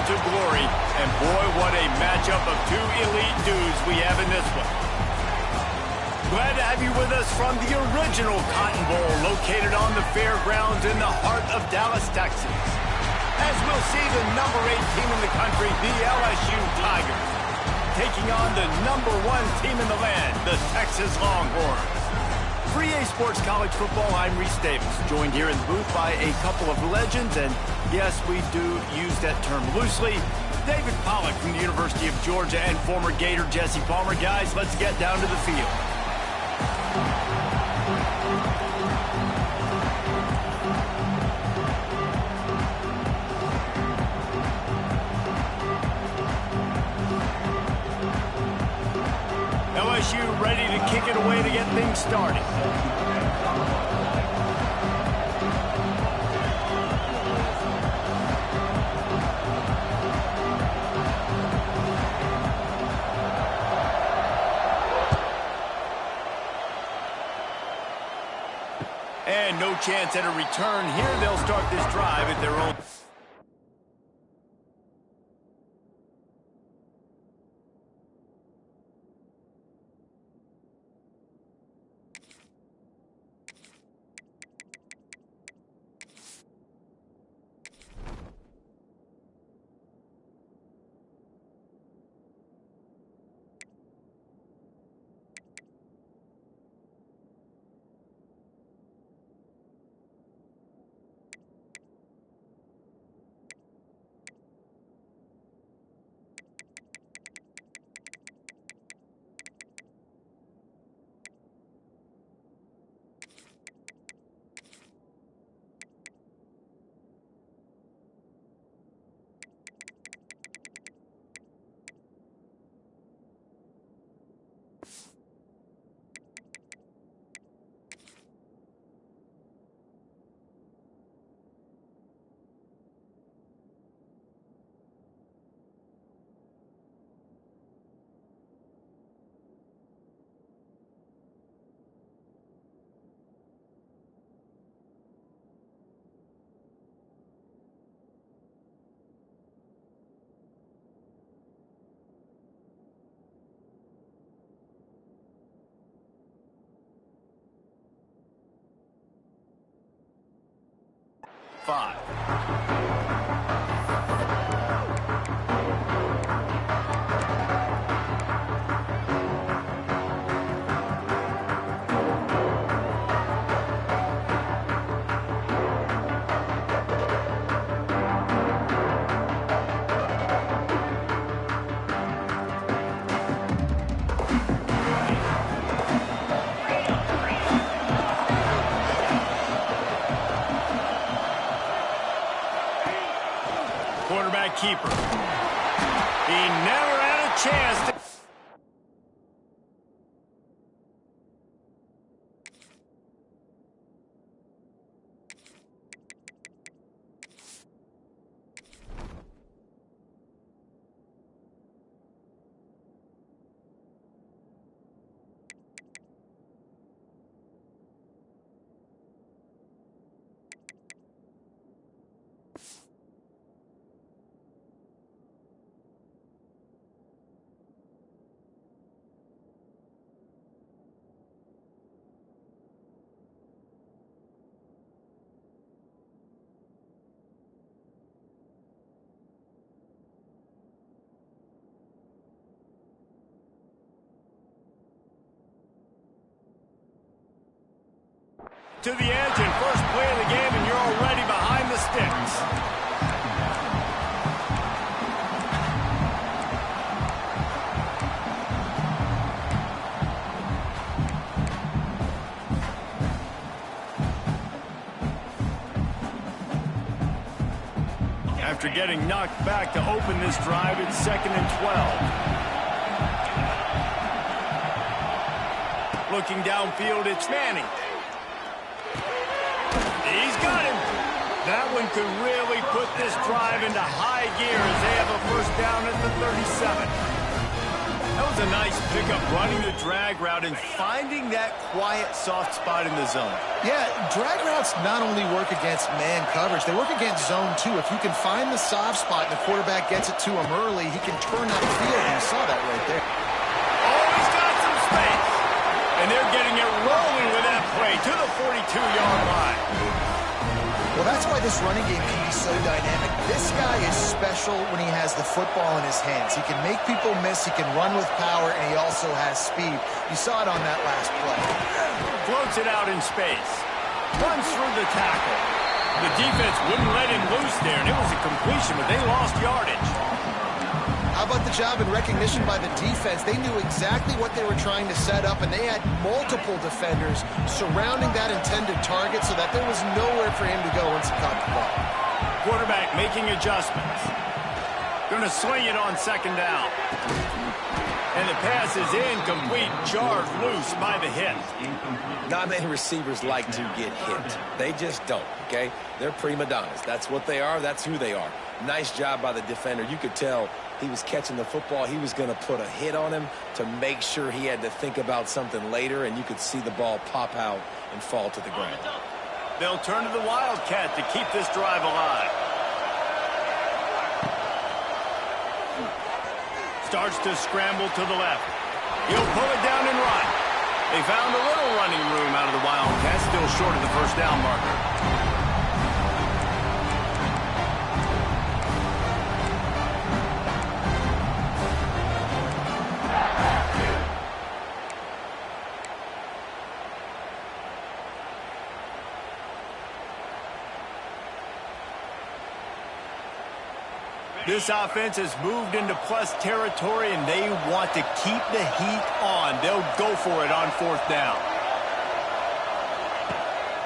to glory. And boy, what a matchup of two elite dudes we have in this one. Glad to have you with us from the original Cotton Bowl located on the fairgrounds in the heart of Dallas, Texas. As we'll see the number 8 team in the country, the LSU Tigers, taking on the number 1 team in the land, the Texas Longhorns. For EA Sports College Football, I'm Reese Davis, joined here in the booth by a couple of legends, and yes, we do use that term loosely. David Pollack from the University of Georgia and former Gator Jesse Palmer. Guys, let's get down to the field. LSU ready to kick it away to get things started. And no chance at a return here. They'll start this drive at their own. Five. Quarterback keeper. He never had a chance to... to the edge and first play of the game, and you're already behind the sticks. After getting knocked back to open this drive, it's 2nd and 12. Looking downfield, it's Manning. He's got him. That one could really put this drive into high gear as they have a first down at the 37. That was a nice pickup, running the drag route and finding that quiet, soft spot in the zone. Yeah, drag routes not only work against man coverage, they work against zone too. If you can find the soft spot and the quarterback gets it to him early, he can turn that field. You saw that right there. Oh, he's got some space. And they're getting it rolling with that play to the 42-yard line. Well, that's why this running game can be so dynamic. This guy is special when he has the football in his hands. He can make people miss, he can run with power, and he also has speed. You saw it on that last play. Floats it out in space. Runs through the tackle. The defense wouldn't let him loose there, and it was a completion, but they lost yardage. How about the job and recognition by the defense? They knew exactly what they were trying to set up, and they had multiple defenders surrounding that intended target so that there was nowhere for him to go once he caught the ball. Quarterback making adjustments. Going to swing it on second down. And the pass is incomplete, jarred loose by the hit. Not many receivers like to get hit. They just don't, okay? They're prima donnas. That's what they are. That's who they are. Nice job by the defender. You could tell he was catching the football. He was going to put a hit on him to make sure he had to think about something later, and you could see the ball pop out and fall to the ground. They'll turn to the Wildcat to keep this drive alive. Starts to scramble to the left. He'll pull it down and run. They found a little running room out of the Wildcats, still short of the first down marker. This offense has moved into plus territory, and they want to keep the heat on. They'll go for it on fourth down.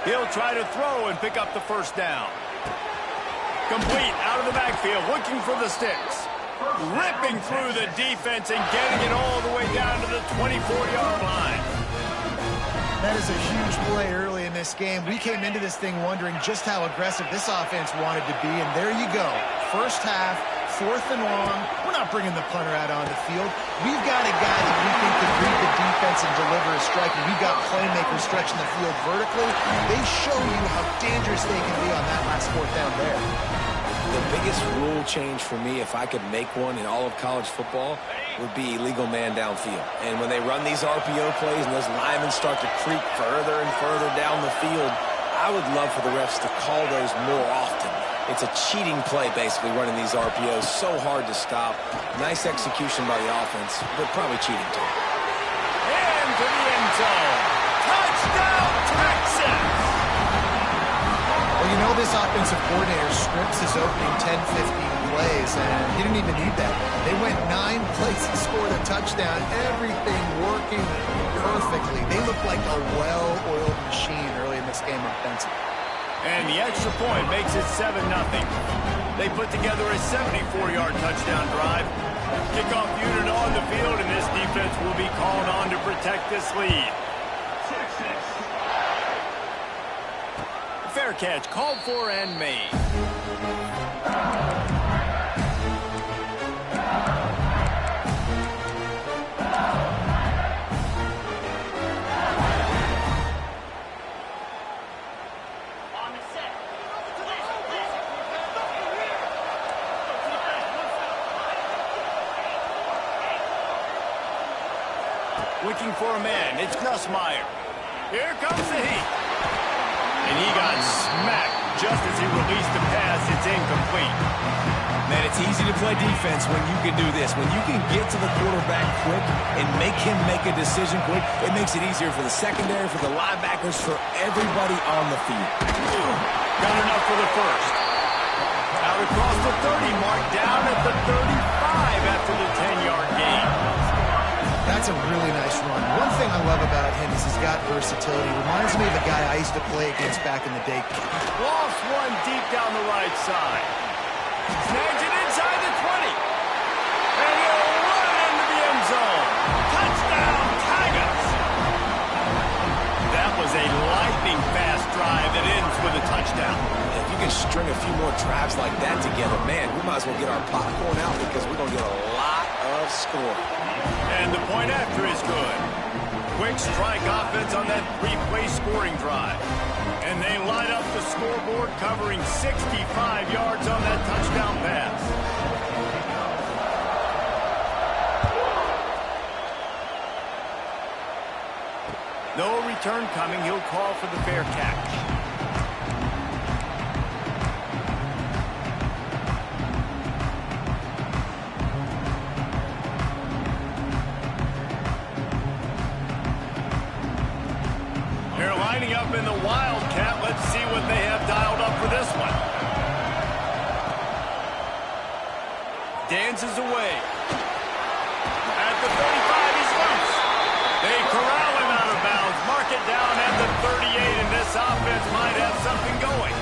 He'll try to throw and pick up the first down. Complete out of the backfield, looking for the sticks. Ripping through the defense and getting it all the way down to the 24-yard line. That is a huge play early in this game. We came into this thing wondering just how aggressive this offense wanted to be, and there you go. First half, fourth and long. We're not bringing the punter out on the field. We've got a guy that we think can read the defense and deliver a strike, and we've got playmakers stretching the field vertically. They show you how dangerous they can be on that last fourth down there. The biggest rule change for me, if I could make one in all of college football, would be illegal man downfield. And when they run these RPO plays and those linemen start to creep further and further down the field, I would love for the refs to call those more often. It's a cheating play, basically, running these RPOs. So hard to stop. Nice execution by the offense, but probably cheating too. Into the end zone. Touchdown, Texas! Well, you know this offensive coordinator scripts his opening 10, 15 plays, and he didn't even need that. They went 9 plays and scored a touchdown. Everything working perfectly. They look like a well-oiled machine early in this game offensively. And the extra point makes it 7-0. They put together a 74-yard touchdown drive. Kickoff unit on the field, and this defense will be called on to protect this lead. Fair catch called for and made. Looking for a man. It's Nussmeier. Here comes the heat. And he got smacked just as he released the pass. It's incomplete. Man, it's easy to play defense when you can do this. When you can get to the quarterback quick and make him make a decision quick, it makes it easier for the secondary, for the linebackers, for everybody on the field. Got enough for the first. Out across the 30 mark, down at the 35 after the 10-yard gain. That's a really nice run. One thing I love about him is he's got versatility. Reminds me of a guy I used to play against back in the day. Lost one deep down the right side. Snags it inside the 20. And he'll run it into the end zone. Touchdown, Tigers! That was a lightning-fast drive that ends with a touchdown. If you can string a few more drives like that together, man, we might as well get our popcorn out because we're going to get a lot of scoring. And the point after is good. Quick strike offense on that three-play scoring drive. And they light up the scoreboard, covering 65 yards on that touchdown pass. No return coming. He'll call for the fair catch. Up in the Wildcat. Let's see what they have dialed up for this one. Dances away. At the 35, he's loose. They corral him out of bounds. Mark it down at the 38, and this offense might have something going.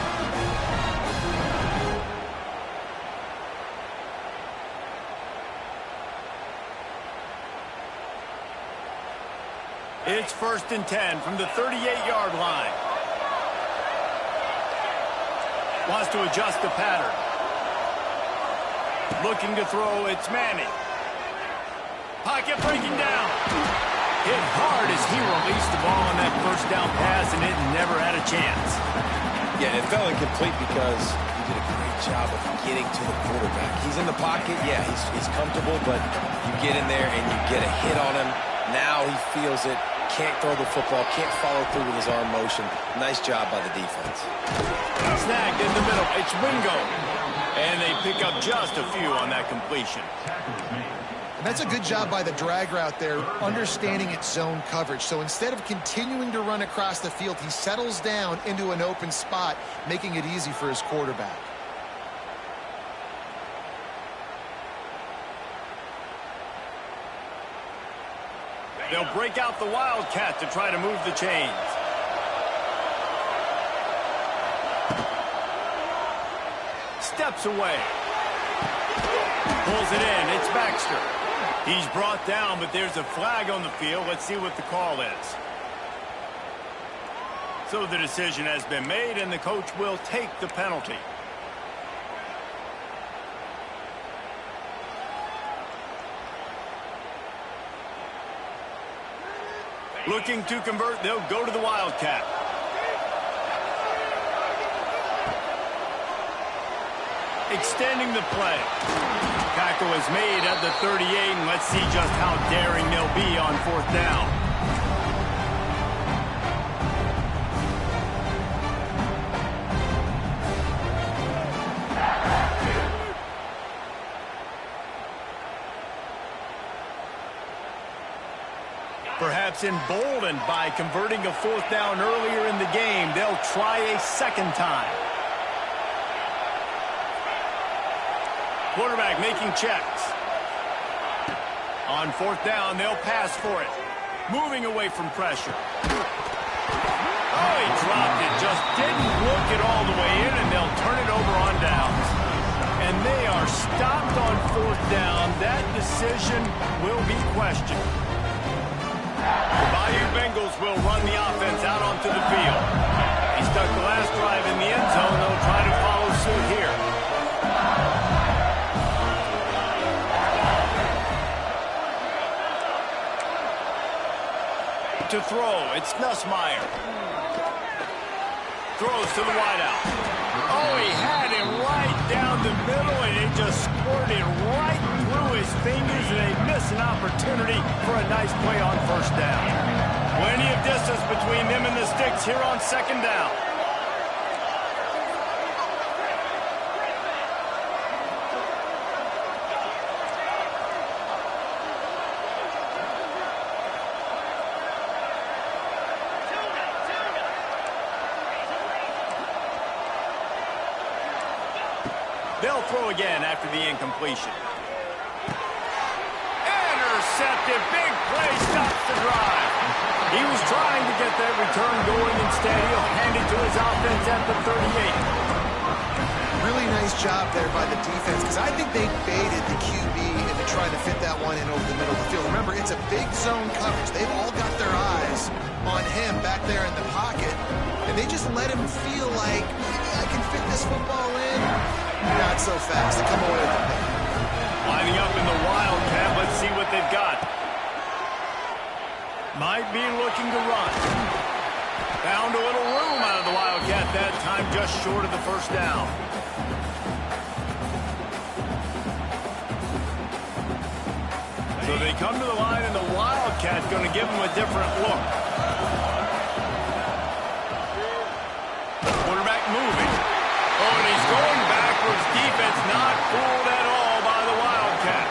It's 1st and 10 from the 38-yard line. Wants to adjust the pattern. Looking to throw, it's Manning. Pocket breaking down. Hit hard as he released the ball on that first down pass, and it never had a chance. Yeah, it fell incomplete because he did a great job of getting to the quarterback. He's in the pocket, yeah, he's comfortable, but you get in there and you get a hit on him. Now he feels it. Can't throw the football, can't follow through with his arm motion. Nice job by the defense. Snagged in the middle. It's Wingo. And they pick up just a few on that completion. And that's a good job by the drag route there, understanding its zone coverage. So instead of continuing to run across the field, he settles down into an open spot, making it easy for his quarterback. They'll break out the Wildcat to try to move the chains. Steps away. Pulls it in. It's Baxter. He's brought down, but there's a flag on the field. Let's see what the call is. So the decision has been made, and the coach will take the penalty. Looking to convert, they'll go to the Wildcat. Extending the play. Tackle is made at the 38, and let's see just how daring they'll be on 4th down. Perhaps emboldened by converting a 4th down earlier in the game, they'll try a second time. Quarterback making checks. On 4th down, they'll pass for it. Moving away from pressure. Oh, he dropped it. Just didn't look it all the way in, and they'll turn it over on downs. And they are stopped on 4th down. That decision will be questioned. The Bayou Bengals will run the offense out onto the field. He stuck the last drive in the end zone. They'll try to follow suit here. To throw, it's Nussmeier. Throws to the wideout. Oh, he had him right down the middle, and it just squirted right through his fingers, and they miss an opportunity for a nice play on 1st down. Plenty of distance between them and the sticks here on 2nd down. They'll throw again after the incompletion. Intercepted. Big play stops the drive. He was trying to get that return going. Instead, he'll hand it to his offense at the 38. Really nice job there by the defense, because I think they baited the QB into trying to fit that one in over the middle of the field. Remember, it's a big zone coverage. They've all got their eyes on him back there in the pocket, and they just let him feel like, I can fit this football in. Not so fast. They come away with the pick. Lining up in the Wildcat. Let's see what they've got. Might be looking to run. Found a little room out of the Wildcat that time, just short of the first down. So they come to the line, and the Wildcat's going to give them a different look. Quarterback moving. Oh, and he's going backwards. Defense not fooled at all by the Wildcat.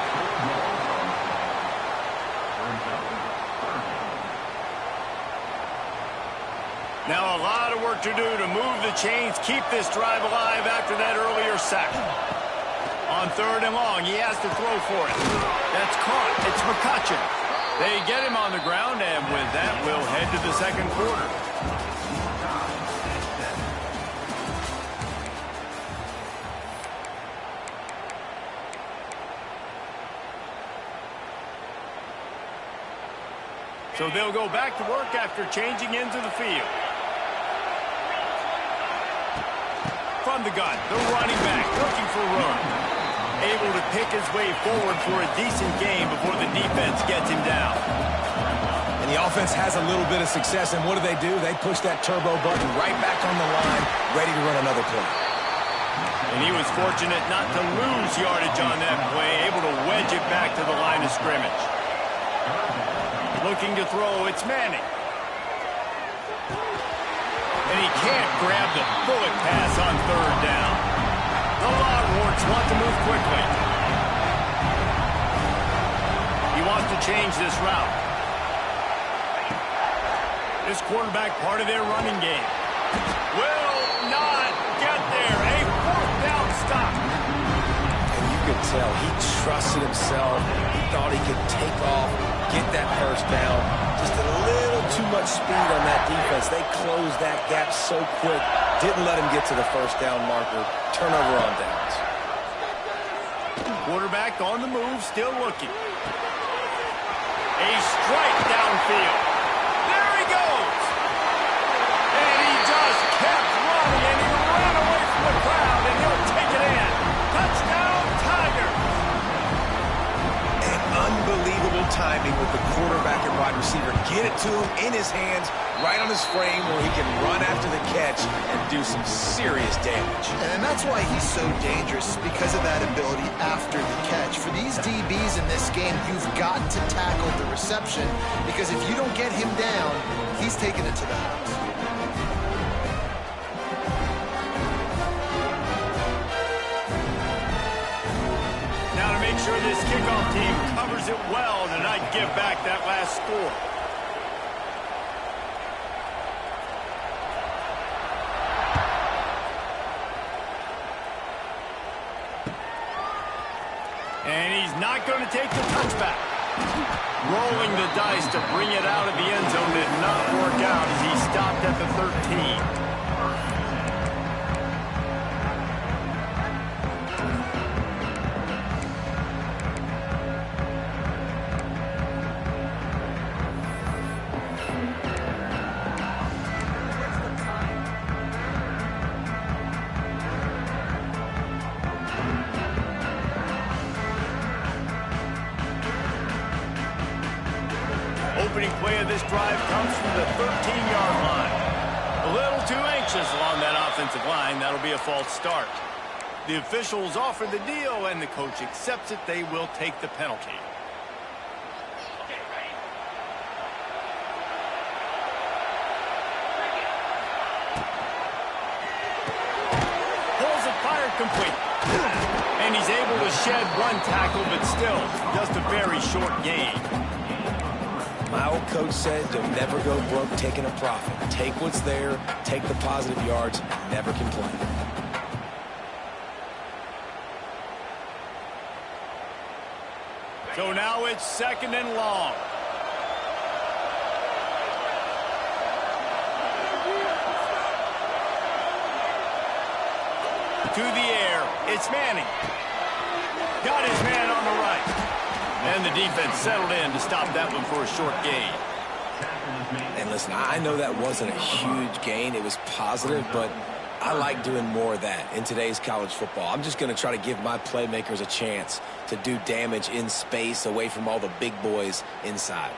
Now a lot of work to do to move the chains, keep this drive alive after that earlier sack. On 3rd and long, he has to throw for it. That's caught. It's McCutcheon. They get him on the ground, and with that, we'll head to the second quarter. So they'll go back to work after changing into the field. From the gun, the running back looking for run. Able to pick his way forward for a decent game before the defense gets him down. And the offense has a little bit of success, and what do? They push that turbo button right back on the line, ready to run another play. And he was fortunate not to lose yardage on that play, able to wedge it back to the line of scrimmage. Looking to throw, it's Manning. And he can't grab the bullet pass on 3rd down. The Longhorns want to move quickly. He wants to change this route. This quarterback part of their running game. Will not get there. A 4th down stop. And you could tell he trusted himself. He thought he could take off, get that 1st down. Just a little too much speed on that defense. They closed that gap so quick. Didn't let him get to the 1st down marker. Turnover on downs. Quarterback on the move, still looking. A strike downfield. There he goes. And he just kept running, and he ran away from the crowd, and he'll take it in. Touchdown, Tigers. And unbelievable timing with the quarterback and wide receiver. Get it to him in his hands, right on his frame where he can run after the catch and do some serious damage. And that's why he's so dangerous, because of that ability after the catch. For these DBs in this game, you've got to tackle the reception, because if you don't get him down, he's taking it to the house. Now to make sure this kickoff team covers it well to not give back that last score. And he's not going to take the touchback. Rolling the dice to bring it out of the end zone did not work out as he stopped at the 13. Opening play of this drive comes from the 13-yard line. A little too anxious along that offensive line. That'll be a false start. The officials offer the deal, and the coach accepts it. They will take the penalty. Pulls it, fired complete. And he's able to shed one tackle, but still just a very short gain. My old coach said, you'll never go broke taking a profit. Take what's there, take the positive yards, never complain. So now it's 2nd and long. To the air, it's Manning. Got his man on the right. And the defense settled in to stop that one for a short gain. And listen, I know that wasn't a huge gain. It was positive, but I like doing more of that in today's college football. I'm just going to try to give my playmakers a chance to do damage in space away from all the big boys inside.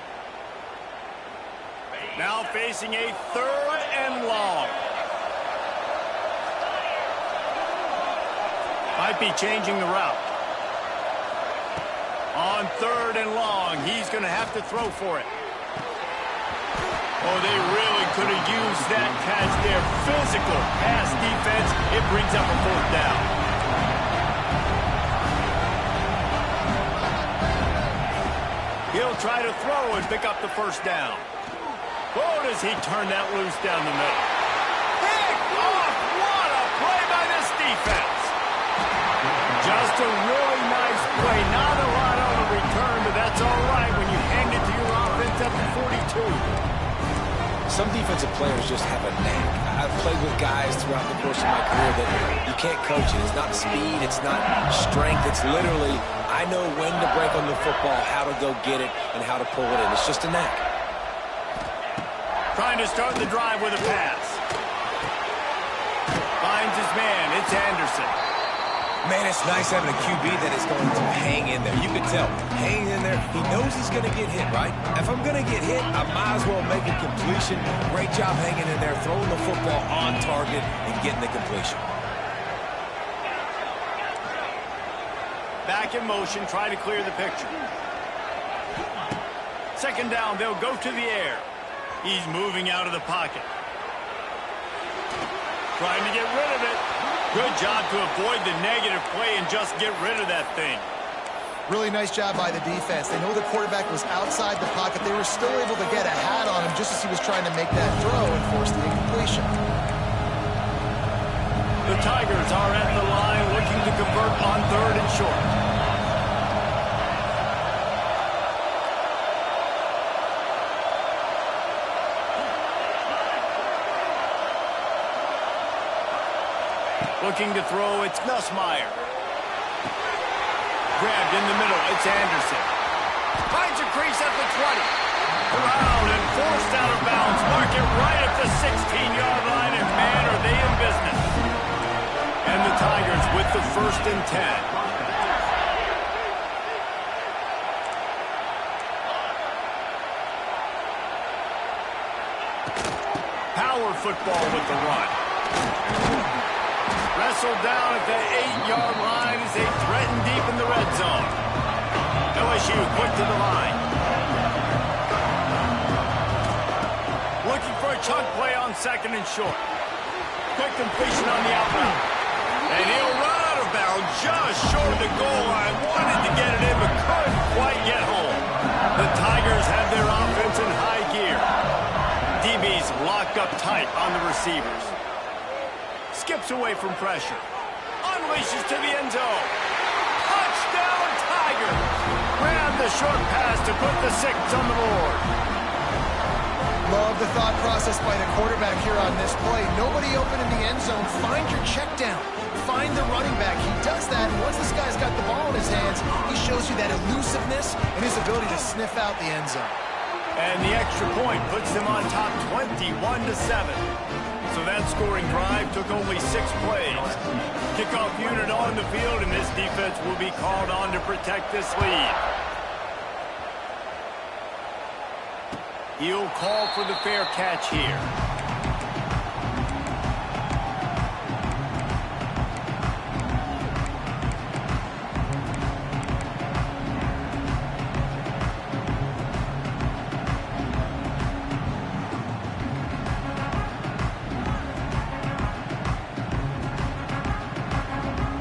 Now facing a 3rd and long. Might be changing the route. On 3rd and long, he's going to have to throw for it. Oh, they really could have used that catch there. Physical pass defense. It brings up a 4th down. He'll try to throw and pick up the 1st down. Oh, does he turn that loose down the middle. Pick off! What a play by this defense. Just a really nice play. Not a lot on the return, but that's all right when you hand it to your offense at the 42. Some defensive players just have a knack. I've played with guys throughout the course of my career that you can't coach it. It's not speed, it's not strength. It's literally, I know when to break on the football, how to go get it, and how to pull it in. It's just a knack. Trying to start the drive with a pass. Finds his man. It's Anderson. Man, it's nice having a QB that is going to hang in there. You can tell, hanging in there, he knows he's going to get hit, right? If I'm going to get hit, I might as well make a completion. Great job hanging in there, throwing the football on target and getting the completion. Back in motion, try to clear the picture. 2nd down, they'll go to the air. He's moving out of the pocket. Trying to get rid of it. Good job to avoid the negative play and just get rid of that thing. Really nice job by the defense. They know the quarterback was outside the pocket. They were still able to get a hat on him just as he was trying to make that throw and force the incompletion. The Tigers are at the line looking to convert on 3rd and short. Looking to throw, it's Nussmeier. Grabbed in the middle, it's Anderson. Finds a crease at the 20. Around and forced out of bounds. Mark it right at the 16-yard line, and man, are they in business. And the Tigers with the 1st and 10. Power football with the run. Wrestled down at the 8-yard line as they threaten deep in the red zone. LSU quick to the line. Looking for a chunk play on 2nd and short. Quick completion on the out route. And he'll run out of bounds just short of the goal line. Wanted to get it in, but couldn't quite get home. The Tigers have their offense in high gear. DBs locked up tight on the receivers. Skips away from pressure. Unleashes to the end zone. Touchdown, Tigers! Ran the short pass to put the 6 on the board. Love the thought process by the quarterback here on this play. Nobody open in the end zone. Find your check down. Find the running back. He does that, and once this guy's got the ball in his hands, he shows you that elusiveness and his ability to sniff out the end zone. And the extra point puts them on top 21-7. So that scoring drive took only 6 plays. Kickoff unit on the field, and this defense will be called on to protect this lead. He'll call for the fair catch here.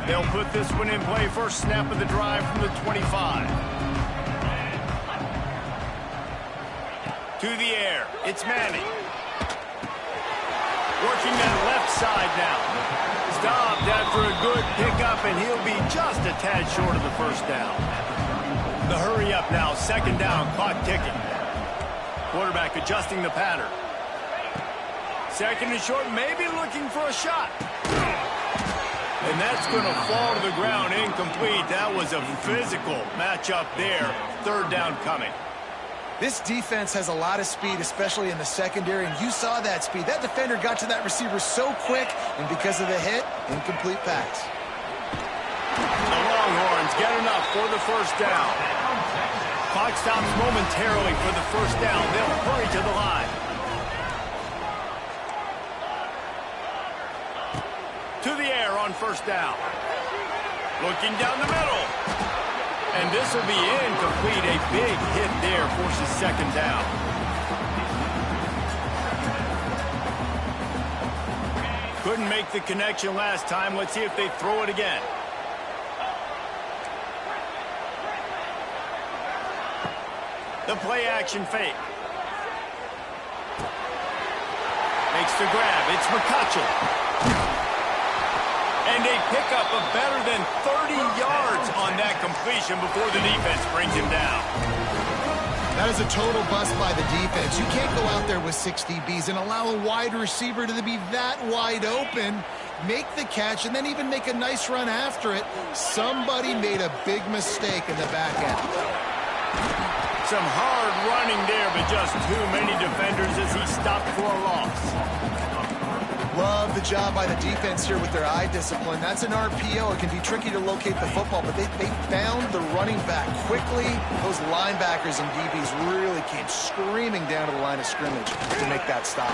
They'll put this one in play. First snap of the drive from the 25. To the air. It's Manning. Working that left side now. Stopped after a good pickup, and he'll be just a tad short of the 1st down. The hurry up now. 2nd down. Clock ticking. Quarterback adjusting the pattern. 2nd and short. Maybe looking for a shot. And that's going to fall to the ground incomplete. That was a physical matchup there. 3rd down coming. This defense has a lot of speed, especially in the secondary, and you saw that speed. That defender got to that receiver so quick, and because of the hit, incomplete pass. The Longhorns get enough for the first down. Clock stops momentarily for the first down. They'll hurry to the line. To the air on first down. Looking down the middle. And this will be incomplete. A big hit there forces second down. Couldn't make the connection last time. Let's see if they throw it again. The play action fake. Makes the grab. It's McCutcheon. And a pickup of better than 30 yards on that completion before the defense brings him down. That is a total bust by the defense. You can't go out there with 6 DBs and allow a wide receiver to be that wide open, make the catch, and then even make a nice run after it. Somebody made a big mistake in the back end. Some hard running there, but just too many defenders as he stopped for a loss. Love the job by the defense here with their eye discipline. That's an RPO. It can be tricky to locate the football, but they found the running back quickly. Those linebackers and DBs really came screaming down to the line of scrimmage to make that stop.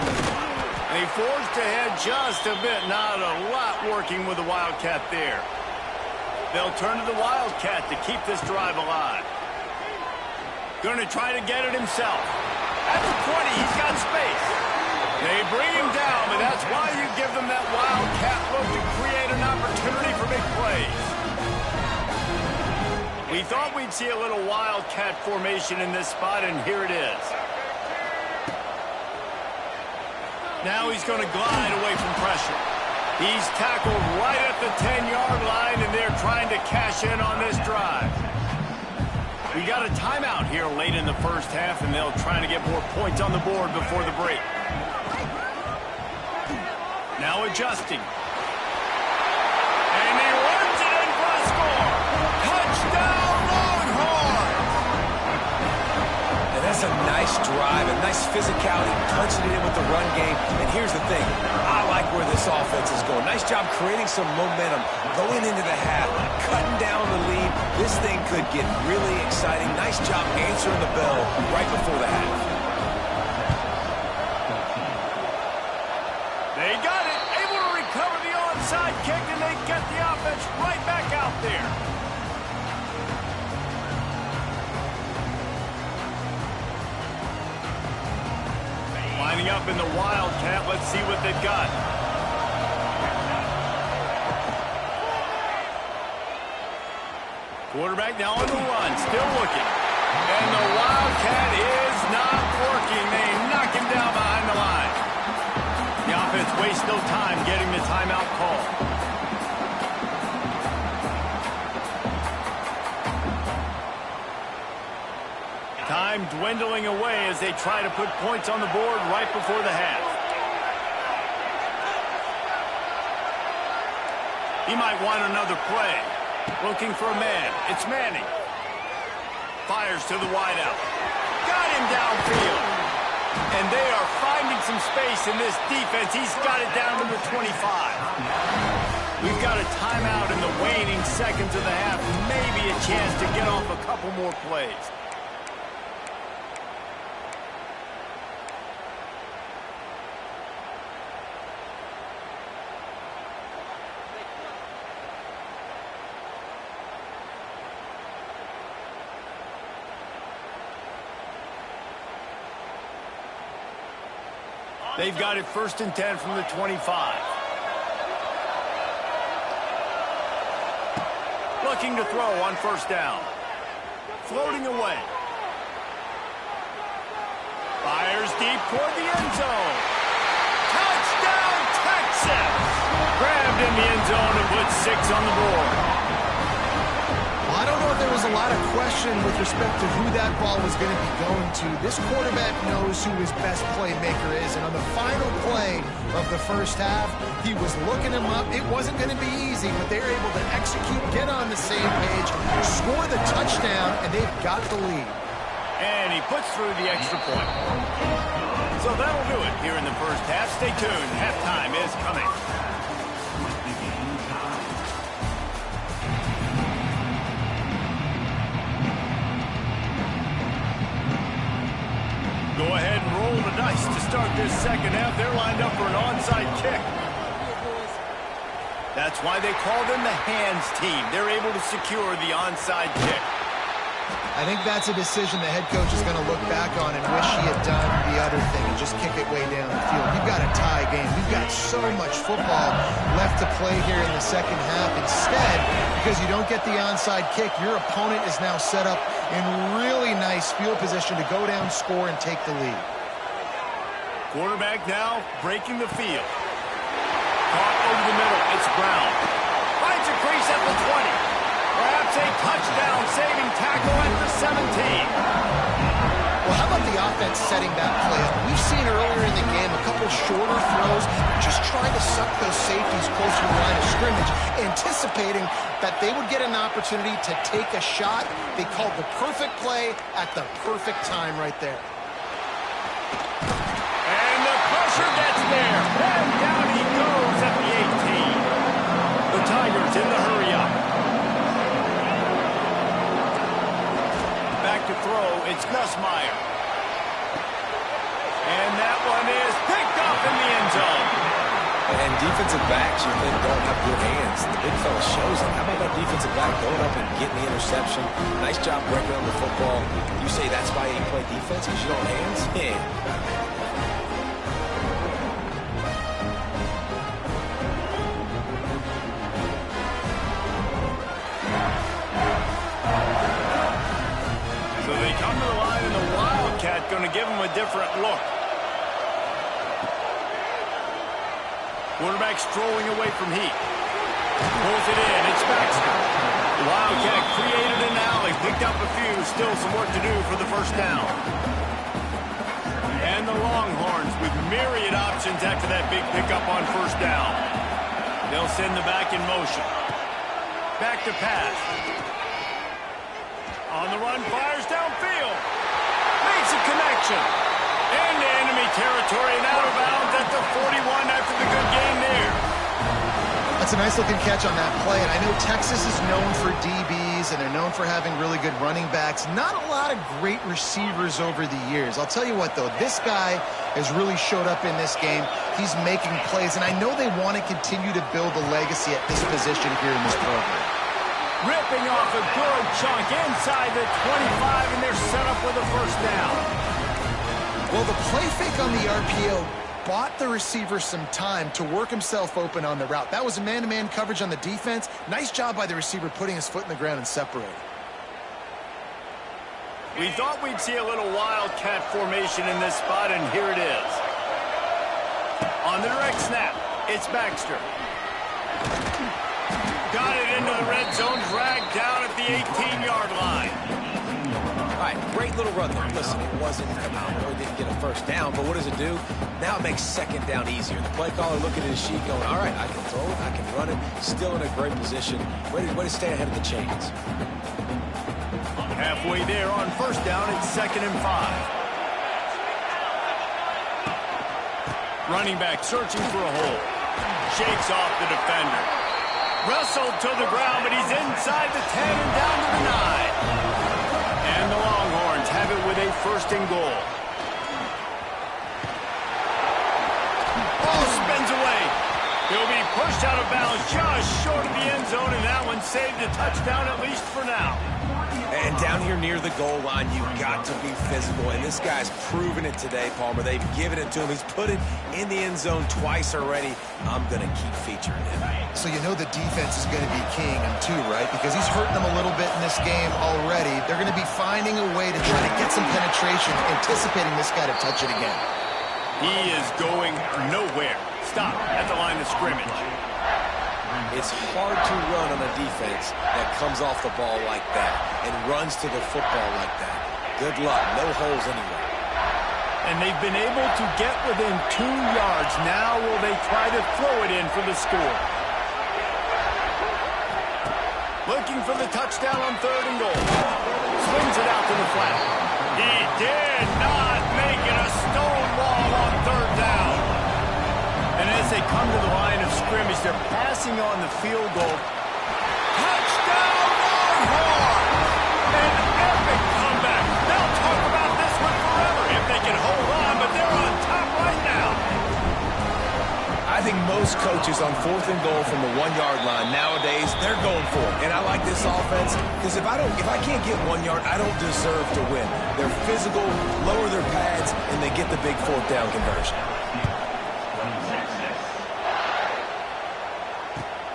They forced ahead just a bit. Not a lot working with the Wildcat there. They'll turn to the Wildcat to keep this drive alive. Going to try to get it himself. At the 20, he's got space. They bring him down, but that's why you give them that Wildcat look to create an opportunity for big plays. We thought we'd see a little Wildcat formation in this spot, and here it is. Now he's going to glide away from pressure. He's tackled right at the 10-yard line, and they're trying to cash in on this drive. We got a timeout here late in the first half, and they'll try to get more points on the board before the break. Now adjusting. And he runs it in for a score. Touchdown, Longhorns! And that's a nice drive, a nice physicality, punching it in with the run game. And here's the thing. I like where this offense is going. Nice job creating some momentum, going into the half, cutting down the lead. This thing could get really exciting. Nice job answering the bell right before the half. They got it, able to recover the onside kick, and they get the offense right back out there. Lining up in the Wildcat, let's see what they've got. Quarterback now on the run, still looking. And the Wildcat is not working. They knock him down behind the line. The offense wastes no time getting the timeout call. Time dwindling away as they try to put points on the board right before the half. He might want another play. Looking for a man. It's Manning. Fires to the wideout. Got him downfield. And they are finding some space in this defense. He's got it down to the 25. We've got a timeout in the waning seconds of the half. Maybe a chance to get off a couple more plays. They've got it 1st and 10 from the 25. Looking to throw on first down. Floating away. Fires deep toward the end zone. Touchdown, Texas! Grabbed in the end zone and put 6 on the board. I don't know if there was a lot of question with respect to who that ball was going to be going to. This quarterback knows who his best playmaker is, and on the final play of the first half, he was looking him up. It wasn't going to be easy, but they were able to execute, get on the same page, score the touchdown, and they've got the lead. And he puts through the extra point. So that'll do it here in the first half. Stay tuned. Halftime is coming. Go ahead and roll the dice to start this second half. They're lined up for an onside kick. That's why they call them the hands team. They're able to secure the onside kick. I think that's a decision the head coach is going to look back on and wish he had done the other thing and just kick it way down the field. You've got a tie game. We've got so much football left to play here in the second half. Instead, because you don't get the onside kick, your opponent is now set up in really nice field position to go down, score, and take the lead. Quarterback now breaking the field. Caught over the middle. It's Brown. Finds a crease at the 20. Perhaps a touchdown-saving tackle at the 17. Well, how about the offense setting that play up? We've seen earlier in the game a couple shorter throws, just trying to suck those safeties closer to the line of scrimmage, anticipating that they would get an opportunity to take a shot. They called the perfect play at the perfect time right there. And the pressure gets there. And down he goes at the 18. The Tigers in the hurry-up. Back to throw, it's Nussmeier. And that one is picked up in the end zone. And defensive backs, you think, don't have good hands. The big fella shows it. How about that defensive back going up and getting the interception? Nice job breaking on the football. You say that's why you play defense, because you don't have hands? Yeah. So they come to the line, and the Wildcat going to give them a different look. Quarterback strolling away from heat. Pulls it in. It's Baxter. The Wildcat created an alley. Picked up a few. Still some work to do for the first down. And the Longhorns with myriad options after that big pickup on first down. They'll send the back in motion. Back to pass. On the run, fires downfield. Makes a connection. Into enemy territory and out of bounds at the 41 after the good gain there. That's a nice-looking catch on that play, and I know Texas is known for DBs, and they're known for having really good running backs. Not a lot of great receivers over the years. I'll tell you what, though, this guy has really showed up in this game. He's making plays, and I know they want to continue to build a legacy at this position here in this program. Ripping off a good chunk inside the 25, and they're set up with a first down. Well, the play fake on the RPO bought the receiver some time to work himself open on the route. That was a man-to-man coverage on the defense. Nice job by the receiver putting his foot in the ground and separating. We thought we'd see a little Wildcat formation in this spot, and here it is. On the direct snap, it's Baxter. Got it into the red zone, dragged down at the 18-yard line. All right, great little run there. Listen, it wasn't phenomenal. Didn't get a first down, but what does it do? Now it makes second down easier. The play caller looking at his sheet going, all right, I can throw it, I can run it. Still in a great position. Way to stay ahead of the chains. Halfway there on first down, it's 2nd and 5. Running back searching for a hole. Shakes off the defender. Wrestled to the ground, but he's inside the 10 and down to the 9. And the Longhorns have it with a 1st and goal. Ball spins away. He'll be pushed out of bounds just short of the end zone, and that one saved a touchdown at least for now. And down here near the goal line, you've got to be physical. And this guy's proven it today, Palmer. They've given it to him. He's put it in the end zone twice already. I'm going to keep featuring him. So you know the defense is going to be keying him too, right? Because he's hurting them a little bit in this game already. They're going to be finding a way to try to get some penetration, anticipating this guy to touch it again. He is going nowhere. Stop at the line of scrimmage. It's hard to run on a defense that comes off the ball like that and runs to the football like that. Good luck. No holes anywhere. And they've been able to get within 2 yards. Now will they try to throw it in for the score? Looking for the touchdown on 3rd and goal. Swings it out to the flat. He did not make it a stone wall on third down. And as they come to the line of scrimmage, they're passing on the field goal. Touchdown, Longhorns! An epic comeback. They'll talk about this one forever if they can hold on, but they're on top right now. I think most coaches on 4th and goal from the 1-yard line nowadays, they're going for it. And I like this offense because if I can't get 1 yard, I don't deserve to win. They're physical, lower their pads, and they get the big 4th down conversion.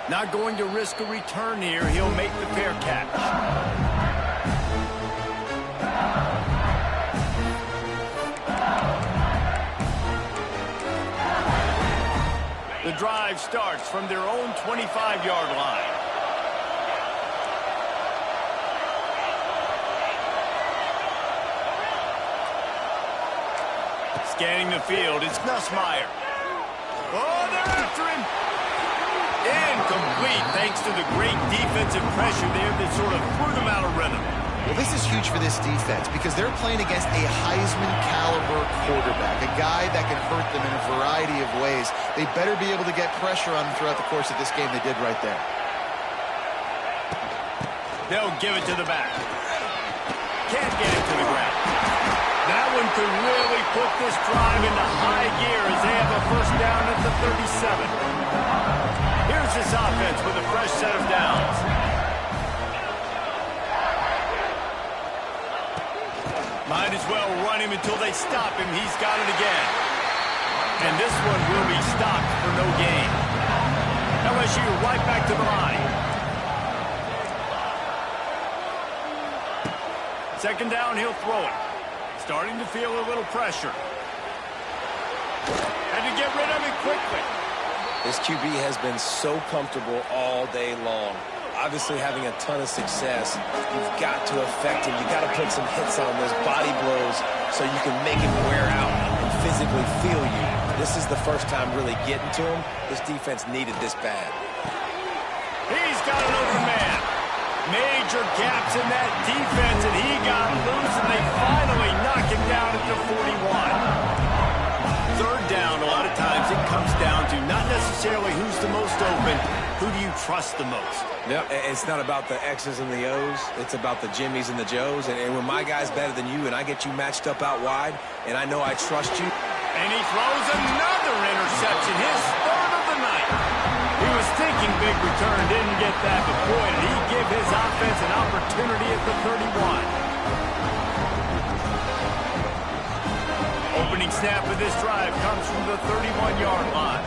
Not going to risk a return here. He'll make the fair catch. The drive starts from their own 25-yard line. Scanning the field, it's Nussmeier. Oh, they're after him. Incomplete, thanks to the great defensive pressure there that sort of threw them out of rhythm. Well, this is huge for this defense because they're playing against a Heisman-caliber quarterback, a guy that can hurt them in a variety of ways. They better be able to get pressure on him throughout the course of this game. They did right there. They'll give it to the back. Can't get it to the ground. That one could really put this drive into high gear as they have a first down at the 37. Here's this offense with a fresh set of downs. Might as well run him until they stop him. He's got it again. And this one will be stopped for no gain. LSU right back to the line. Second down, he'll throw it. Starting to feel a little pressure. Had to get rid of it quickly. This QB has been so comfortable all day long. Obviously having a ton of success. You've got to affect him. You've got to put some hits on those body blows so you can make him wear out and physically feel you. This is the first time really getting to him. This defense needed this bad. He's got an open man. Major gaps in that defense, and he got loose, and they finally knock him down at the 41. Third down, a lot of times it comes down to not necessarily who's the most open, who do you trust the most? Yeah, it's not about the X's and the O's. It's about the Jimmys and the Joes. And when my guy's better than you and I get you matched up out wide, and I know I trust you. And he throws another interception, his third of the night. He was thinking big return, didn't get that, but boy, did he give his offense an opportunity at the 31. Opening snap of this drive comes from the 31-yard line.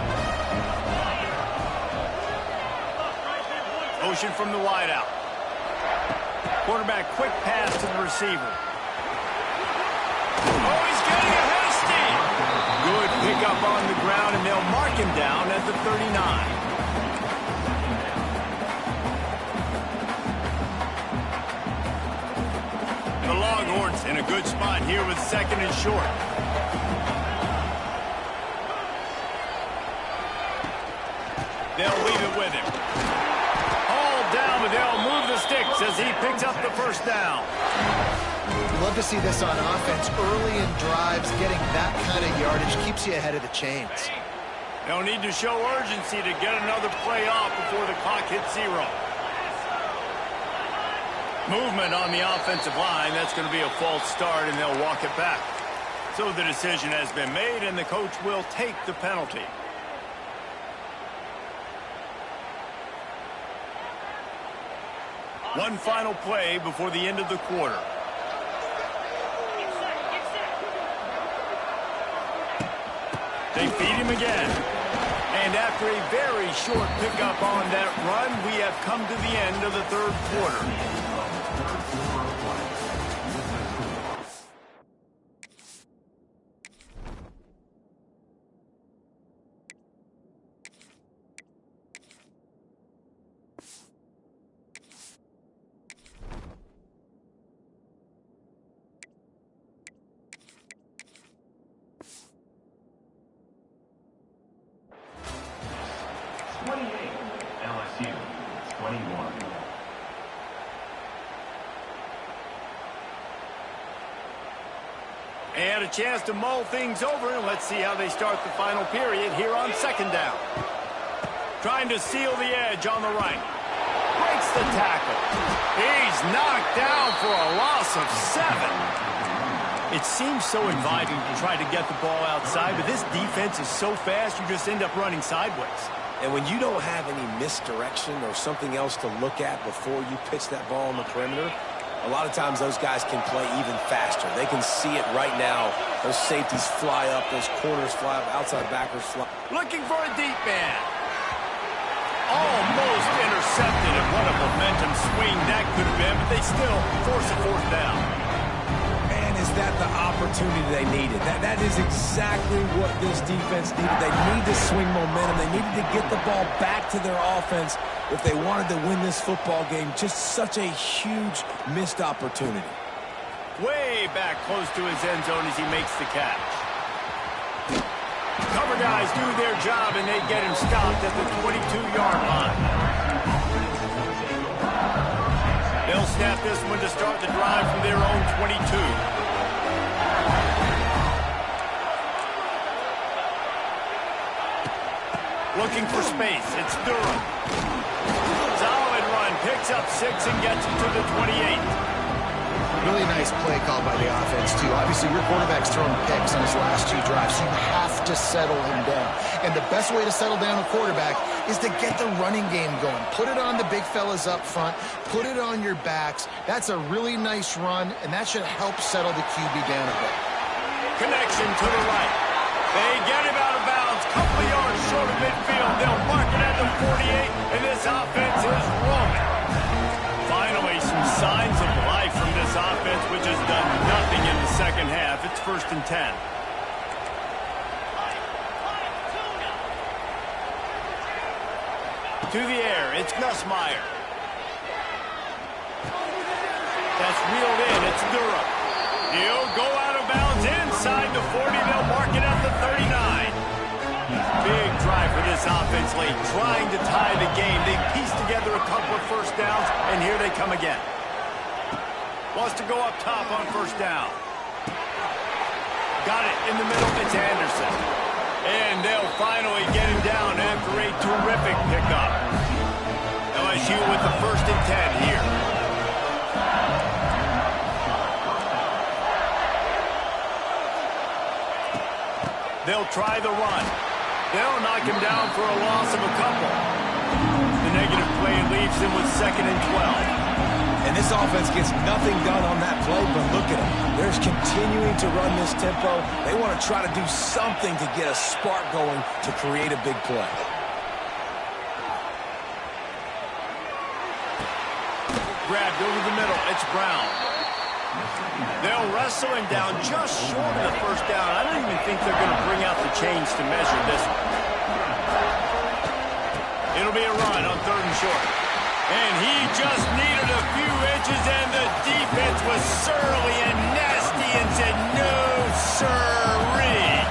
Motion from the wideout. Quarterback quick pass to the receiver. Oh, he's getting ahead of steam. Good pickup on the ground, and they'll mark him down at the 39. The Longhorns in a good spot here with second and short. They'll leave it with him. Hauled down, but they'll move the sticks as he picks up the first down. We love to see this on offense. Early in drives, getting that kind of yardage keeps you ahead of the chains. They'll need to show urgency to get another play off before the clock hits 0. Movement on the offensive line. That's going to be a false start, and they'll walk it back. So the decision has been made, and the coach will take the penalty. One final play before the end of the quarter. They feed him again. And after a very short pickup on that run, we have come to the end of the third quarter. And a chance to mull things over, and let's see how they start the final period here on second down. Trying to seal the edge on the right. Breaks the tackle. He's knocked down for a loss of 7. It seems so inviting to try to get the ball outside, but this defense is so fast, you just end up running sideways. And when you don't have any misdirection or something else to look at before you pitch that ball on the perimeter, a lot of times those guys can play even faster. They can see it right now. Those safeties fly up, those corners fly up, outside backers fly. Looking for a deep man. Almost intercepted, and what a momentum swing that could have been, but they still force a fourth down. Man, is that the opportunity they needed? That is exactly what this defense needed. They need to swing momentum. They needed to get the ball back to their offense if they wanted to win this football game. Just such a huge missed opportunity. Way back close to his end zone as he makes the catch. Cover guys do their job, and they get him stopped at the 22-yard line. They'll snap this one to start the drive from their own 22. Looking for space. It's Durham. Solid run. Picks up 6 and gets him to the 28. Really nice play call by the offense, too. Obviously, your quarterback's thrown picks on his last 2 drives. You have to settle him down. And the best way to settle down a quarterback is to get the running game going. Put it on the big fellas up front. Put it on your backs. That's a really nice run, and that should help settle the QB down a bit. Connection to the right. They get him out of bounds. Couple of yards short of midfield. They'll mark it at the 48, and this offense is rolling. Finally, some signs of life from this offense, which has done nothing in the second half. It's 1st and 10. To the air, it's Nussmeier. That's reeled in, it's Durham. He'll go out of bounds inside the 40. They'll mark it at the 39. Big drive for this offense late, trying to tie the game. They pieced together a couple of first downs, and here they come again. Wants to go up top on first down. Got it in the middle. It's Anderson. And they'll finally get him down after a terrific pickup. LSU with the 1st and 10 here. They'll try the run. They'll knock him down for a loss of a couple. The negative play leaves him with 2nd and 12. And this offense gets nothing done on that play, but look at them. They're continuing to run this tempo. They want to try to do something to get a spark going to create a big play. Grabbed over the middle. It's Brown. They'll wrestle him down just short of the first down. I don't even think they're going to bring out the chains to measure this one. It'll be a run on 3rd and short. And he just needed a few inches, and the defense was surly and nasty and said, no, sirree.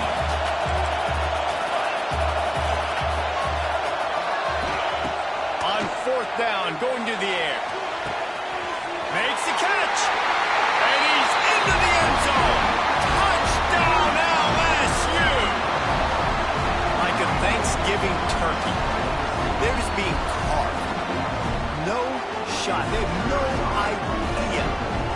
On 4th down, going to the air. Makes the catch. And he's into the end zone. Touchdown, LSU. Like a Thanksgiving turkey. They're just being carved. No shot. They have no idea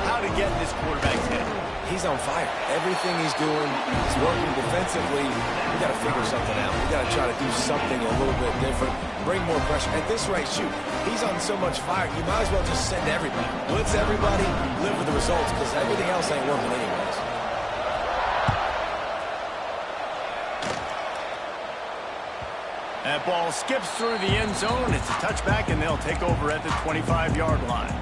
how to get in this quarterback's head. He's on fire. Everything he's doing is working defensively. We got to figure something out. We got to try to do something a little bit different. Bring more pressure. At this rate, shoot, he's on so much fire, you might as well just send everybody. Blitz everybody, live with the results, because everything else ain't working anyways. That ball skips through the end zone. It's a touchback, and they'll take over at the 25-yard line.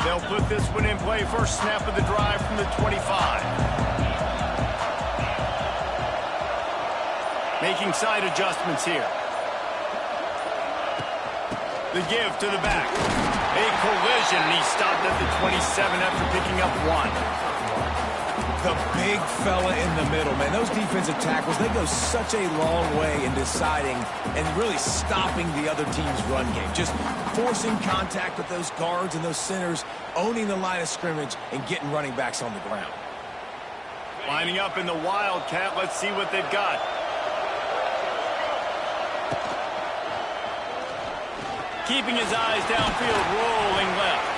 They'll put this one in play. First snap of the drive from the 25. Making side adjustments here. The give to the back. A collision, and he stopped at the 27 after picking up 1. The big fella in the middle, man. Those defensive tackles, they go such a long way in deciding and really stopping the other team's run game. Just forcing contact with those guards and those centers, owning the line of scrimmage, and getting running backs on the ground. Lining up in the Wildcat. Let's see what they've got. Keeping his eyes downfield, rolling left.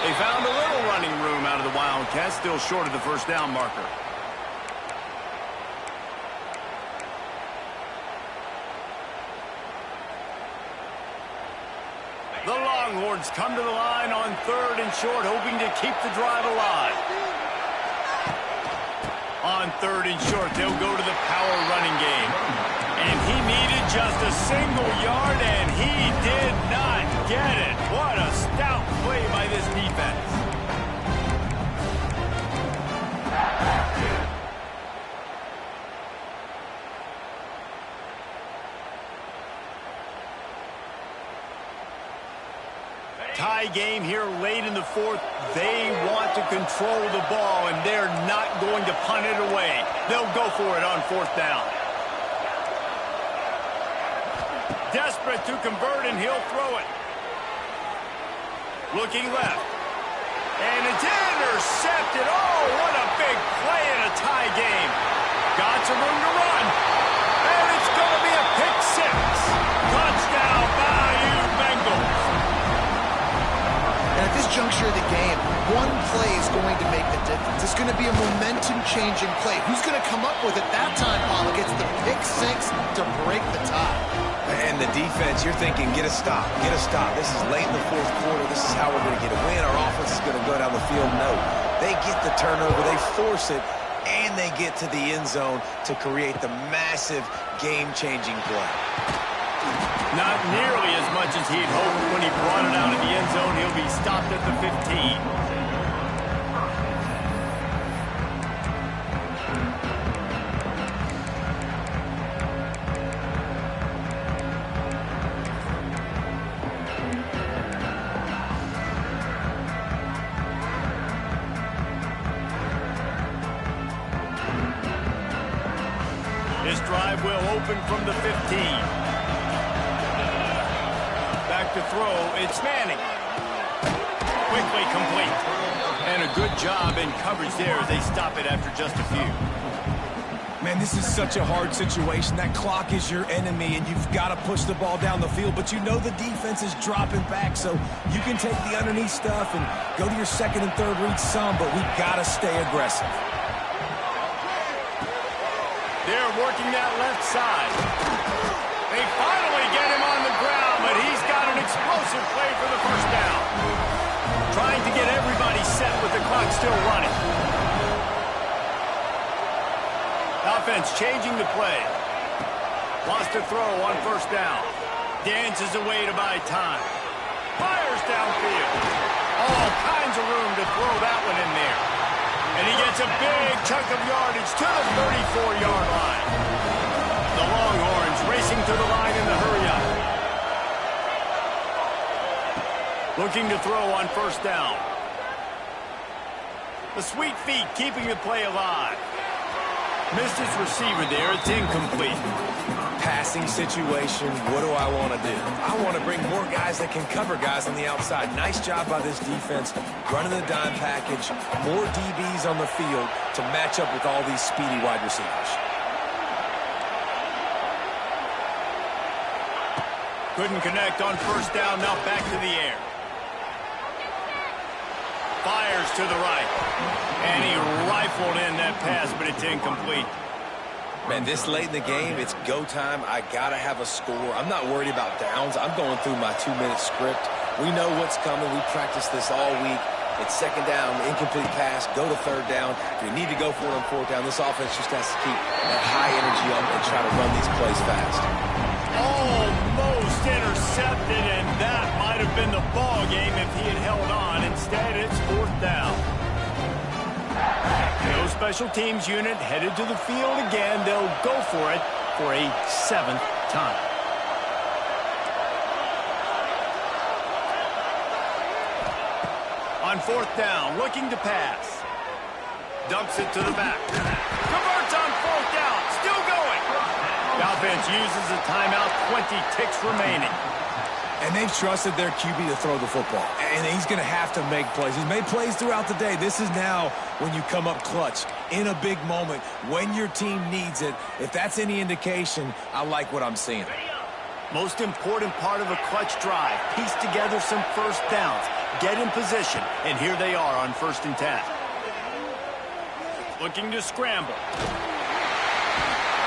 They found a little running room out of the Wildcats, still short of the first down marker. The Longhorns come to the line on 3rd and short, hoping to keep the drive alive. On 3rd and short, they'll go to the power running game. And he needed just a single yard, and he did not get it. What a stout play by this defense. Tie game here late in the 4th. They want to control the ball, and they're not going to punt it away. They'll go for it on 4th down. Desperate to convert, and he'll throw it. Looking left. And it's intercepted. Oh, what a big play in a tie game. Got some room to run. And it's going to be a pick 6. Touchdown, Bayou Bengals. And at this juncture of the game, one play is going to make the difference. It's going to be a momentum-changing play. Who's going to come up with it that time, Paul? Gets the pick 6 to break the tie. And the defense, you're thinking, get a stop, get a stop. This is late in the 4th quarter. This is how we're going to get a win. Our offense is going to go down the field. No, they get the turnover, they force it, and they get to the end zone to create the massive game-changing play. Not nearly as much as he'd hoped when he brought it out of the end zone. He'll be stopped at the 15. This drive will open from the 15. Back to throw, it's Manning. Quickly complete. And a good job in coverage there as they stop it after just a few. Man, this is such a hard situation. That clock is your enemy, and you've got to push the ball down the field, but you know the defense is dropping back, so you can take the underneath stuff and go to your 2nd and 3rd read some, but we've got to stay aggressive. They're working that left side. They finally get him on the ground, but he's got an explosive play for the first down. Trying to get everybody set with the clock still running. Offense changing the play. Wants to throw on 1st down. Dances away to buy time. Fires downfield. All kinds of room to throw that one in there. And he gets a big chunk of yardage to the 34-yard line. The Longhorns racing to the line in the hurry-up. Looking to throw on 1st down. The sweet feet keeping the play alive. Missed his receiver there. It's incomplete. Passing situation, what do I want to do? I want to bring more guys that can cover guys on the outside. Nice job by this defense, running the dime package, more DBs on the field to match up with all these speedy wide receivers. Couldn't connect on 1st down, now back to the air. Fires to the right. And he rifled in that pass, but it's incomplete. Man, this late in the game, it's go time. I got to have a score. I'm not worried about downs. I'm going through my 2-minute script. We know what's coming. We practiced this all week. It's 2nd down, incomplete pass, go to 3rd down. If we need to go for it on 4th down, this offense just has to keep that high energy up and try to run these plays fast. Almost intercepted, and that might have been the ball game if he had held on. Instead, it's 4th down. No special teams unit headed to the field again. They'll go for it for a 7th time. On 4th down, looking to pass. Dumps it to the back. Converts on 4th down. Still going. The offense uses a timeout. 20 ticks remaining. And they've trusted their QB to throw the football. And he's going to have to make plays. He's made plays throughout the day. This is now when you come up clutch in a big moment when your team needs it. If that's any indication, I like what I'm seeing. Most important part of a clutch drive. Piece together some first downs. Get in position. And here they are on 1st and 10. Looking to scramble.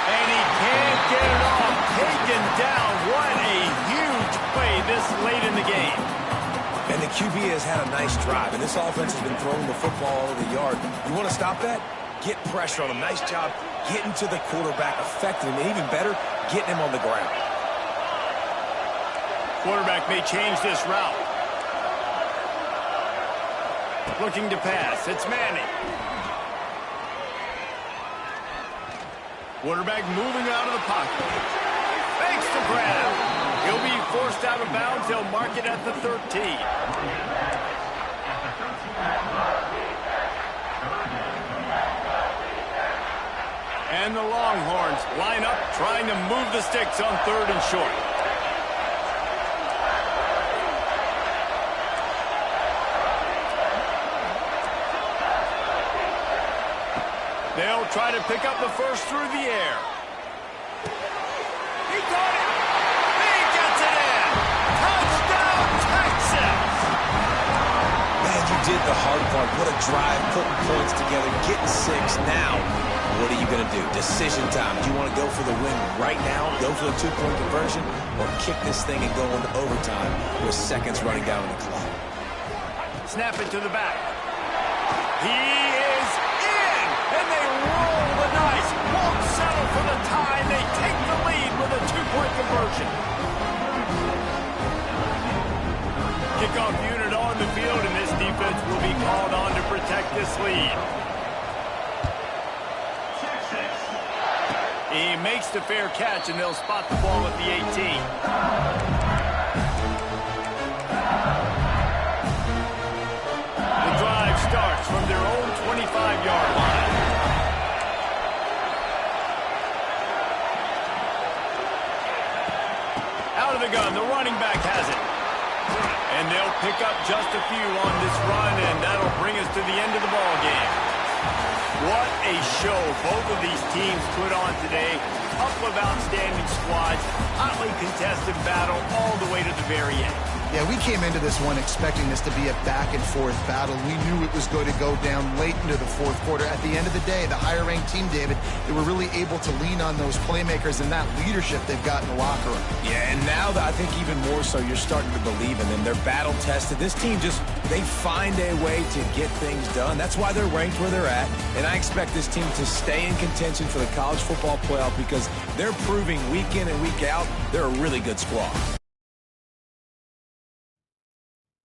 And he can't get it off. Taken down. What a huge play this late in the game. And the QB has had a nice drive, and this offense has been throwing the football all over the yard. You want to stop that? Get pressure on him. Nice job getting to the quarterback, affecting him, and even better, getting him on the ground. Quarterback may change this route. Looking to pass. It's Manning. Quarterback moving out of the pocket. Fakes the grab. He'll be forced out of bounds. They'll mark it at the 13. And the Longhorns line up, trying to move the sticks on 3rd and short. They'll try to pick up the first through the air. He got it. He gets it in. Touchdown, Texas. Man, you did the hard part. What a drive, putting points together, getting 6. Now, what are you going to do? Decision time. Do you want to go for the win right now, go for the 2-point conversion, or kick this thing and go into overtime with seconds running down on the clock? Snap it to the back. He is in, and they roll the dice. Won't settle for the tie. They take the lead with a 2-point conversion. Kickoff unit on the field, and this defense will be called on to protect this lead. He makes the fair catch, and they'll spot the ball at the 18. The drive starts from their own 25-yard line. Out of the gun, the running back has it. And they'll pick up just a few on this run, and that'll bring us to the end of the ball game. What a show both of these teams put on today. Couple of outstanding squads, hotly contested battle all the way to the very end. Yeah, we came into this one expecting this to be a back-and-forth battle. We knew it was going to go down late into the 4th quarter. At the end of the day, the higher-ranked team, David, they were really able to lean on those playmakers and that leadership they've got in the locker room. Yeah, and now I think even more so, you're starting to believe in them. They're battle-tested. This team they find a way to get things done. That's why they're ranked where they're at. And I expect this team to stay in contention for the college football playoff because they're proving week in and week out they're a really good squad.